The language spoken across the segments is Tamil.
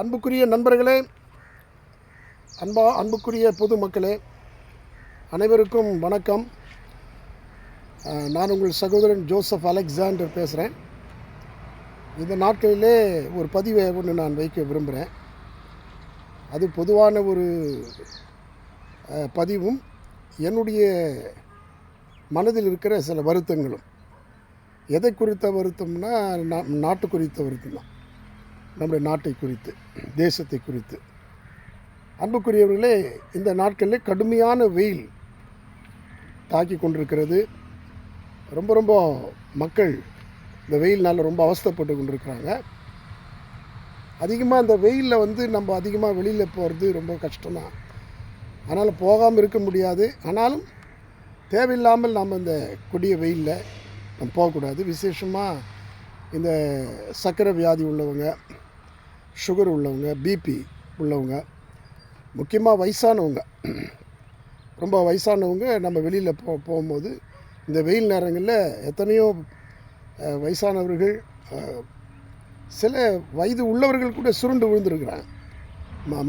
அன்புக்குரிய நண்பர்களே, அன்புக்குரிய பொதுமக்களே, அனைவருக்கும் வணக்கம். நான் உங்கள் சகோதரன் ஜோசப் அலெக்சாண்டர் பேசுகிறேன். இந்த நாட்களிலே ஒரு பதிவை ஒன்று நான் வைக்க விரும்புகிறேன். அது பொதுவான ஒரு பதிவும் என்னுடைய மனதில் இருக்கிற சில வருத்தங்களும். எதை குறித்த வருத்தம்னா நாட்டு குறித்த வருத்தம் தான். நம்முடைய நாட்டை குறித்து, தேசத்தை குறித்து. அன்புக்குரியவர்களே, இந்த நாட்களில் கடுமையான வெயில் தாக்கி கொண்டிருக்கிறது. ரொம்ப மக்கள் இந்த வெயில்னால் ரொம்ப அவஸ்தைப்பட்டு கொண்டிருக்கிறாங்க. அதிகமாக இந்த வெயிலில் நம்ம அதிகமாக வெளியில் போகிறது ரொம்ப கஷ்டம்தான். அதனால் போகாமல் இருக்க முடியாது. ஆனாலும் தேவையில்லாமல் நாம் இந்த கொடிய வெயிலில் நம்ம போகக்கூடாது. விசேஷமாக இந்த சர்க்கரை வியாதி உள்ளவங்க, சுகர் உள்ளவங்க, பிபி உள்ளவங்க, முக்கியமாக வயசானவங்க, ரொம்ப வயசானவங்க நம்ம வெளியில் போகும்போது இந்த வெயில் நேரங்களில் எத்தனையோ வயசானவர்கள், சில வயது உள்ளவர்கள் கூட சுருண்டு விழுந்துருக்கிறாங்க,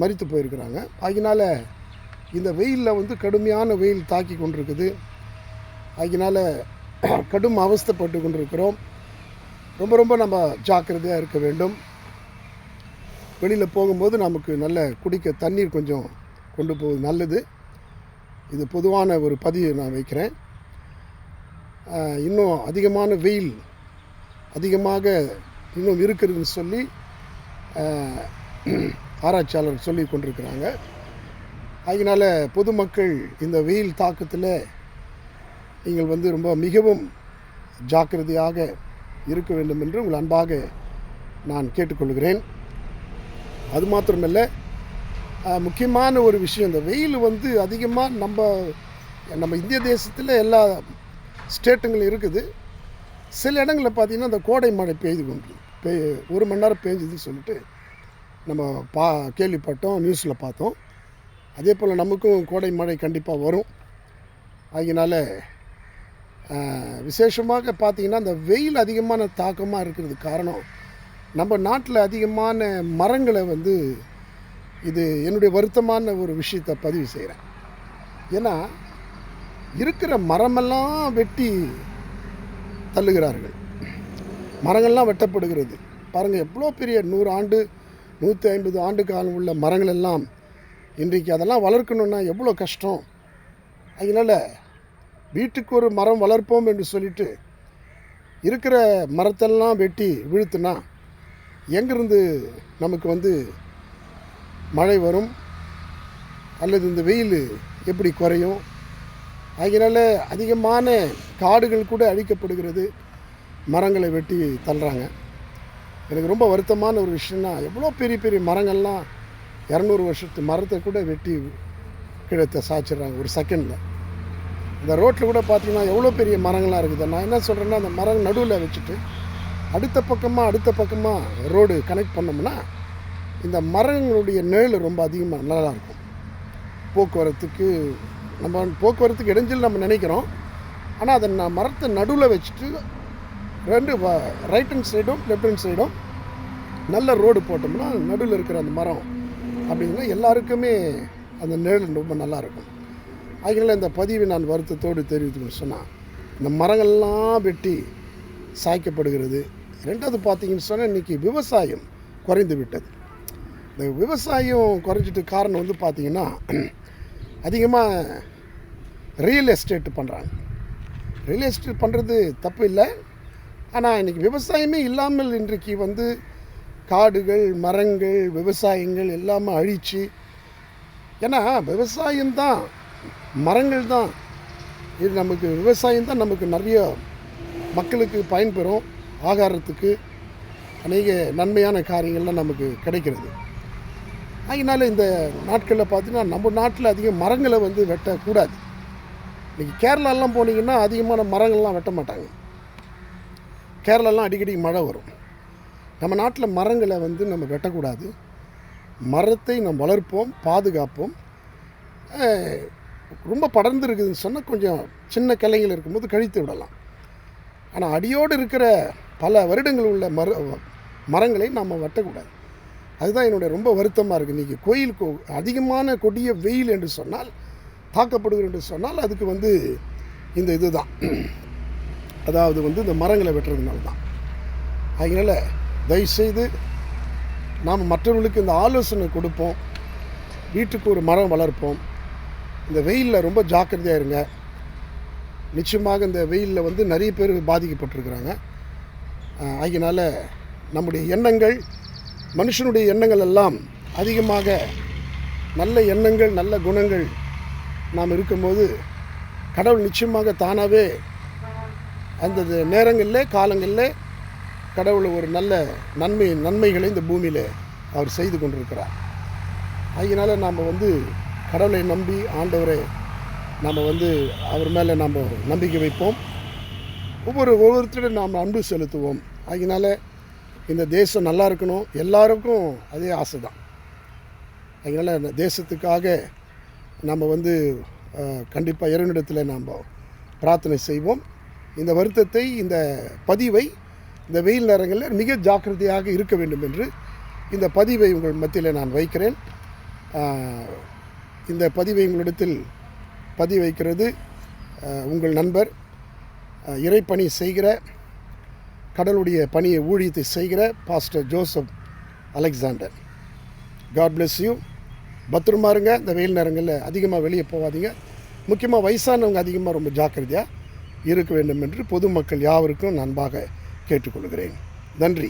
மரித்து போயிருக்கிறாங்க. அதனால் இந்த வெயிலில் கடுமையான வெயில் தாக்கி கொண்டிருக்குது. அதனால் கடும் அவஸ்தைப்பட்டு கொண்டிருக்கிறோம். ரொம்ப நம்ம ஜாக்கிரதையாக இருக்க வேண்டும். வெளியில் போகும்போது நமக்கு நல்ல குடிக்க தண்ணீர் கொஞ்சம் கொண்டு போவது நல்லது. இது பொதுவான ஒரு பதிவை நான் வைக்கிறேன். இன்னும் அதிகமான வெயில் அதிகமாக இன்னும் இருக்குதுன்னு சொல்லி ஆராய்ச்சியாளர் சொல்லி கொண்டிருக்கிறாங்க. அதனால் பொதுமக்கள் இந்த வெயில் தாக்கத்தில் நீங்கள் ரொம்ப மிகவும் ஜாக்கிரதையாக இருக்க வேண்டும் என்று உங்கள் அன்பாக நான் கேட்டுக்கொள்கிறேன். அது மாத்திரமல்ல, முக்கியமான ஒரு விஷயம், இந்த வெயில் அதிகமாக நம்ம இந்திய தேசத்தில் எல்லா ஸ்டேட்டுங்களும் இருக்குது. சில இடங்களில் பார்த்திங்கன்னா இந்த கோடை மழை ஒரு மணி நேரம் பெய்ஞ்சுதுன்னு சொல்லிட்டு நம்ம கேள்விப்பட்டோம், நியூஸில் பார்த்தோம். அதே போல் நமக்கும் கோடை மழை கண்டிப்பாக வரும். அதனால் விசேஷமாக பார்த்திங்கன்னா இந்த வெயில் அதிகமான தாக்கமாக இருக்கிறதுக்கு காரணம், நம்ம நாட்டில் அதிகமான மரங்களை இது என்னுடைய வருத்தமான ஒரு விஷயத்தை பதிவு செய்கிறேன். ஏன்னா இருக்கிற மரமெல்லாம் வெட்டி தள்ளுகிறார்கள், மரங்கள்லாம் வெட்டப்படுகிறது. பாருங்கள், எவ்வளோ பெரிய 100 ஆண்டு 150 ஆண்டு காலம் உள்ள மரங்கள் எல்லாம் இன்றைக்கு அதெல்லாம் வளர்க்கணுன்னா எவ்வளோ கஷ்டம். அதனால் வீட்டுக்கு ஒரு மரம் வளர்ப்போம் என்று சொல்லிட்டு இருக்கிற மரத்தெல்லாம் வெட்டி வீழ்த்துனா எங்கேருந்து நமக்கு மழை வரும், அல்லது இந்த வெயில் எப்படி குறையும்? அதனால் அதிகமான காடுகள் கூட அழிக்கப்படுகிறது, மரங்களை வெட்டி தள்ளுறாங்க. எனக்கு ரொம்ப வருத்தமான ஒரு விஷயம்னா, எவ்வளோ பெரிய பெரிய மரங்கள்லாம் 200 வருஷத்து மரத்தை கூட வெட்டி கிழத்தை சாய்ச்சிட்றாங்க ஒரு செகண்டில். இந்த ரோட்டில் கூட பார்த்திங்கன்னா எவ்வளோ பெரிய மரங்கள்லாம் இருக்குது. நான் என்ன சொல்கிறேன்னா, அந்த மரம் நடுவில் வச்சுட்டு அடுத்த பக்கமாக ரோடு கனெக்ட் பண்ணோம்னா இந்த மரங்களுடைய நிழல் ரொம்ப அதிகமாக நல்லாயிருக்கும். போக்குவரத்துக்கு இடைஞ்சல் நம்ம நினைக்கிறோம். ஆனால் அதை மரத்தை நடுவில் வச்சுட்டு 2 ரைட் ஹேண்ட் சைடும் லெஃப்ட் ஹேண்ட் சைடும் நல்ல ரோடு போட்டோம்னா நடுவில் இருக்கிற அந்த மரம் அப்படின்னா எல்லாருக்குமே அந்த நிழல் ரொம்ப நல்லாயிருக்கும். அதனால் இந்த பதிவை நான் வருத்தத்தோடு தெரிவித்துக்கணும்னு சொன்னால், இந்த மரங்கள்லாம் வெட்டி சாய்க்கப்படுகிறது. ரெண்டாவது பார்த்திங்கன்னு சொன்னால், இன்றைக்கி விவசாயம் குறைந்து விட்டது. இந்த விவசாயம் குறைஞ்சிட்டு காரணம் பார்த்திங்கன்னா, அதிகமாக ரியல் எஸ்டேட் பண்ணுறாங்க. ரியல் எஸ்டேட் பண்ணுறது தப்பு இல்லை. ஆனால் இன்றைக்கி விவசாயமே இல்லாமல் இன்றைக்கு காடுகள், மரங்கள், விவசாயங்கள் எல்லாமே அழித்து, ஏன்னா விவசாயம்தான், மரங்கள் தான் இது, நமக்கு விவசாயம் தான் நமக்கு நிறைய மக்களுக்கு பயன்பெறும். ஆகாரத்துக்கு அநேக நன்மையான காரியங்கள்லாம் நமக்கு கிடைக்கிறது. அதனால் இந்த நாட்களில் பார்த்திங்கன்னா நம்ம நாட்டில் அதிக மரங்களை வெட்டக்கூடாது. இன்றைக்கி கேரளாலாம் போனீங்கன்னா அதிகமான மரங்கள்லாம் வெட்ட மாட்டாங்க. கேரளாலாம் அடிக்கடி மழை வரும். நம்ம நாட்டில் மரங்களை நம்ம வெட்டக்கூடாது. மரத்தை நாம் வளர்ப்போம், பாதுகாப்போம். ரொம்ப படர்ந்து இருக்குதுன்னு சொன்னால் கொஞ்சம் சின்ன கிளைகள் இருக்கும்போது கழித்து விடலாம். ஆனால் அடியோடு இருக்கிற பல வருடங்கள் உள்ள மரங்களை நாம் வெட்டக்கூடாது. அதுதான் என்னுடைய ரொம்ப வருத்தமாக இருக்குது. இன்றைக்கி கோயிலுக்கு அதிகமான கொடிய வெயில் என்று சொன்னால், தாக்கப்படுகிறது என்று சொன்னால், அதுக்கு வந்து இந்த இது தான், அதாவது வந்து இந்த மரங்களை வெட்டுறதுனால தான். அதனால் தயவுசெய்து நாம் மற்றவர்களுக்கு இந்த ஆலோசனை கொடுப்போம். வீட்டுக்கு ஒரு மரம் வளர்ப்போம். இந்த வெயிலில் ரொம்ப ஜாக்கிரதையாக இருங்க. நிச்சயமாக இந்த வெயிலில் வந்து நிறைய பேர் பாதிக்கப்பட்டிருக்கிறாங்க. அதனால் நம்முடைய எண்ணங்கள், மனுஷனுடைய எண்ணங்கள் எல்லாம் அதிகமாக நல்ல எண்ணங்கள், நல்ல குணங்கள் நாம் இருக்கும்போது கடவுள் நிச்சயமாக தானாகவே அந்த நேரங்களில், காலங்களில் கடவுள் ஒரு நல்ல நன்மைகளை இந்த பூமியில் அவர் செய்து கொண்டிருக்கிறார். அதனால் நாம் வந்து கடவுளை நம்பி, ஆண்டவரை நாம் வந்து அவர் மேலே நாம் நம்பிக்கை வைப்போம். ஒவ்வொருத்தரும் நாம் அன்பு செலுத்துவோம். அதனால் இந்த தேசம் நல்லா இருக்கணும், எல்லாருக்கும் அதே ஆசை தான். அதனால் அந்த தேசத்துக்காக நம்ம வந்து கண்டிப்பாக இறைவனிடத்தில் நாம் பிரார்த்தனை செய்வோம். இந்த வருத்தத்தை, இந்த பதிவை இந்த வெயில் நேரங்களில் மிக ஜாக்கிரதையாக இருக்க வேண்டும் என்று இந்த பதிவை உங்கள் மத்தியில் நான் வைக்கிறேன். இந்த பதிவை உங்களிடத்தில் பதிவு வைக்கிறது உங்கள் நண்பர், இறைப்பணி செய்கிற, கடவுளுடைய பணியை ஊழியத்தை செய்கிற pastor Joseph Alexander. God bless you. பத்திரமா இருங்க. இந்த வெயில் நேரங்களில் அதிகமாக வெளியே போகாதீங்க. முக்கியமாக வயசானவங்க அதிகமாக ரொம்ப ஜாக்கிரதையாக இருக்க வேண்டும் என்று பொதுமக்கள் யாவருக்கும் நான் அன்பாக கேட்டுக்கொள்கிறேன். நன்றி.